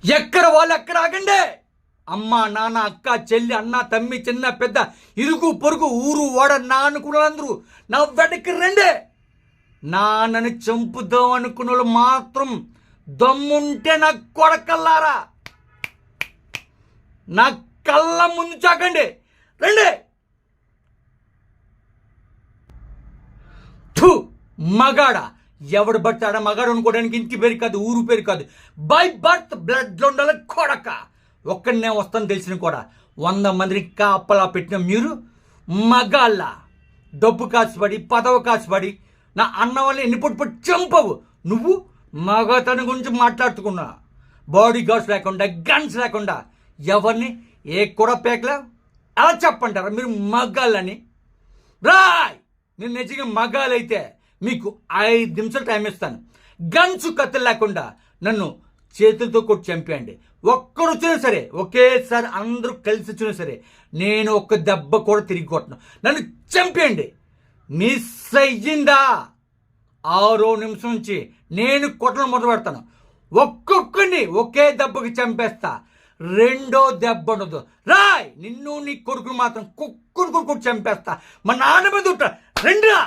ఎక్కడ వాళ్ళు ఎక్కడ ఆగండి. అమ్మ నాన్న అక్క చెల్లి అన్న తమ్మి చిన్న పెద్ద ఇరుగు పొరుగు ఊరు వాడ నా అనుకున్నందరూ నా వెనక్కి రండే. నాన్నని చంపుదాం అనుకున్న వాళ్ళు మాత్రం దమ్ముంటే నా కొడకల్లారా నా కళ్ళ ముందు చాకండి, రండి. మగాడ ఎవడు పడతాడా మగాడు అనుకోవడానికి ఇంటి పేరు కాదు, ఊరు పేరు కాదు, బై బర్త్ బ్లడ్లో ఉండాలి కొడక. ఒక్కడనే వస్తాను తెలిసిన కూడా 100 మందిని కాపలా పెట్టిన మీరు మగాళ్ళ డబ్బు కాసుపడి పదవి కాసుపడి నా అన్న వాళ్ళని ఎన్ని పొట్టు చంపవు. నువ్వు మగతనం గురించి మాట్లాడుతున్నా, బాడీ గార్డ్స్ లేకుండా గన్స్ లేకుండా ఎవరిని ఏ కూడా పేకలా అలా చెప్పంటారా మీరు మగాళ్ళని? రాయ్, నేను నిజంగా మగాలైతే మీకు 5 నిమిషాలు టైం ఇస్తాను. గన్స్ కత్తులు లేకుండా నన్ను చేతులతో కొట్టి చంపేయండి. ఒక్కరు వచ్చినా సరే, ఒకేసారి అందరూ కలిసి వచ్చినా సరే నేను ఒక్క దెబ్బ కూడా తిరిగి కొట్టను. నన్ను చంపేయండి. మిస్ అయ్యిందా 6వ నిమిషం నుంచి నేను కొట్టడం మొదలు పెడతాను. ఒక్కొక్కరిని ఒకే దెబ్బకి చంపేస్తా. 2వ దెబ్బ ఉండదు. రాయ్, నిన్ను నీ కొడుకును మాత్రం కుక్కుని కొట్టుకు చంపేస్తా. మా నాన్న మీద ఉంటా. రండిరా.